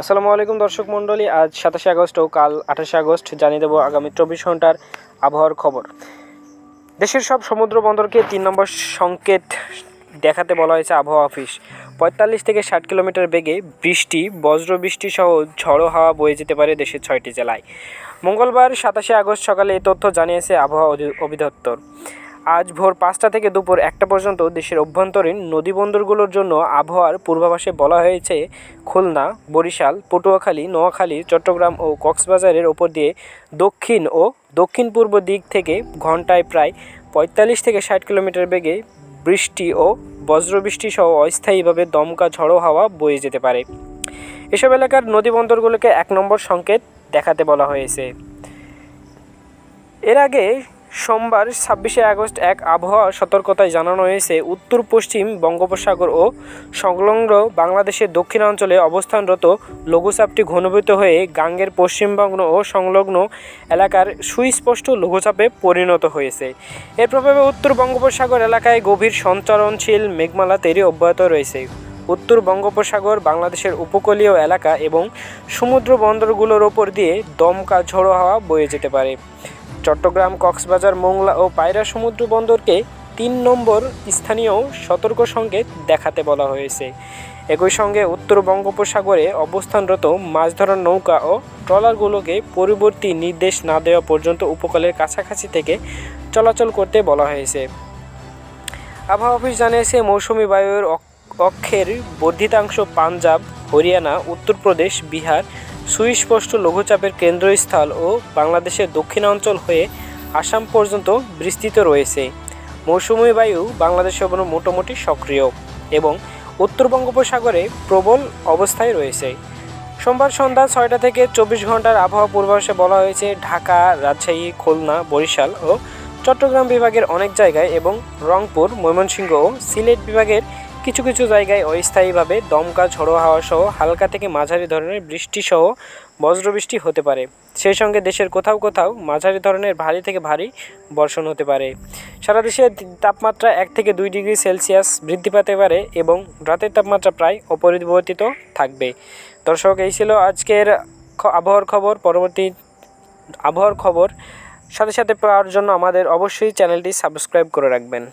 আসসালামু আলাইকুম দর্শক মণ্ডলী, আজ 27 আগস্ট ও কাল 28 আগস্ট জানিয়ে দেব আগামী 24 ঘন্টার আবহাওয়ার খবর। দেশের সব সমুদ্র বন্দরকে 3 নম্বর সংকেত দেখাতে বলা হয়েছে আবহাওয়া অফিস। 45 থেকে 60 কিলোমিটার বেগে বৃষ্টি, বজ্রবৃষ্টি সহ ঝড়ো হাওয়া বয়ে যেতে পারে দেশের 6টি জেলায়। মঙ্গলবার 27 আগস্ট সকালে এই তথ্য জানিয়েছে আবহাওয়া অধিদপ্তর। আজ ভোর 5টা থেকে দুপুর 1টা পর্যন্ত দেশের অভ্যন্তরীণ নদীবন্দরগুলোর জন্য আবহাওয়ার পূর্বাভাসে বলা হয়েছে খুলনা, বরিশাল, পটুয়াখালী, নোয়াখালী, চট্টগ্রাম ও কক্সবাজারের ওপর দিয়ে দক্ষিণ ও দক্ষিণ পূর্ব দিক থেকে ঘন্টায় প্রায় 45 থেকে 60 কিলোমিটার বেগে বৃষ্টি ও বজ্রবৃষ্টি সহ অস্থায়ীভাবে দমকা ঝড়ো হাওয়া বয়ে যেতে পারে। এসব এলাকার নদীবন্দরগুলোকে 1 নম্বর সংকেত দেখাতে বলা হয়েছে। এর আগে সোমবার 26 আগস্ট এক আবহাওয়া সতর্কতায় জানানো হয়েছে উত্তর পশ্চিম বঙ্গোপসাগর ও সংলগ্ন বাংলাদেশের দক্ষিণাঞ্চলে অবস্থানরত লঘুচাপটি ঘনীভূত হয়ে গাঙ্গের পশ্চিমবঙ্গ ও সংলগ্ন এলাকার সুস্পষ্ট লঘুচাপে পরিণত হয়েছে। এর প্রভাবে উত্তর বঙ্গোপসাগর এলাকায় গভীর সঞ্চারণশীল মেঘমালা তৈরি অব্যাহত রয়েছে। উত্তর বঙ্গোপসাগর, বাংলাদেশের উপকূলীয় এলাকা এবং সমুদ্র বন্দরগুলোর ওপর দিয়ে দমকা ঝড়ো হাওয়া বয়ে যেতে পারে। চট্টগ্রাম, কক্সবাজার, মোংলা ও পায়রা সমুদ্র বন্দরকে 3 নম্বর স্থানীয় সতর্ক সংকেত দেখাতে বলা হয়েছে। একই সঙ্গে উত্তর বঙ্গোপসাগরে অবস্থানরত মাছ ধরার নৌকা ও ট্রলারগুলোকে পরবর্তী নির্দেশ না দেওয়া পর্যন্ত উপকূলের কাছাকাছি থেকে চলাচল করতে বলা হয়েছে। আবহাওয়া অফিস জানিয়েছে মৌসুমি বায়ুর অক্ষের বর্ধিতাংশ পাঞ্জাব, হরিয়ানা, উত্তরপ্রদেশ, বিহার সুস্পষ্ট লঘুচাপের কেন্দ্রস্থল ও বাংলাদেশের দক্ষিণাঞ্চল হয়ে আসাম পর্যন্ত বিস্তৃত রয়েছে। মৌসুমী বায়ু বাংলাদেশের উপর মোটামুটি সক্রিয় এবং উত্তর বঙ্গোপসাগরে প্রবল অবস্থায় রয়েছে। সোমবার সন্ধ্যা 6টা থেকে 24 ঘন্টার আবহাওয়া পূর্বাভাসে বলা হয়েছে ঢাকা, রাজশাহী, খুলনা, বরিশাল ও চট্টগ্রাম বিভাগের অনেক জায়গায় এবং রংপুর, ময়মনসিংহ ও সিলেট বিভাগের কিছু কিছু জায়গায় অস্থায়ীভাবে দমকা ঝড়ো হাওয়া সহ হালকা থেকে মাঝারি ধরনের বৃষ্টি সহ বজ্রবৃষ্টি হতে পারে। সেই সঙ্গে দেশের কোথাও কোথাও মাঝারি ধরনের ভারী থেকে ভারী বর্ষণ হতে পারে। সারা দেশে তাপমাত্রা 1 থেকে 2 ডিগ্রি সেলসিয়াস বৃদ্ধি পেতে পারে এবং রাতের তাপমাত্রা প্রায় অপরিবর্তিত থাকবে। দর্শক, এই ছিল আজকের আবহাওয়ার খবর। পরবর্তী আবহাওয়ার খবর সাথে সাথে পাওয়ার জন্য আমাদের অবশ্যই চ্যানেলটি সাবস্ক্রাইব করে রাখবেন।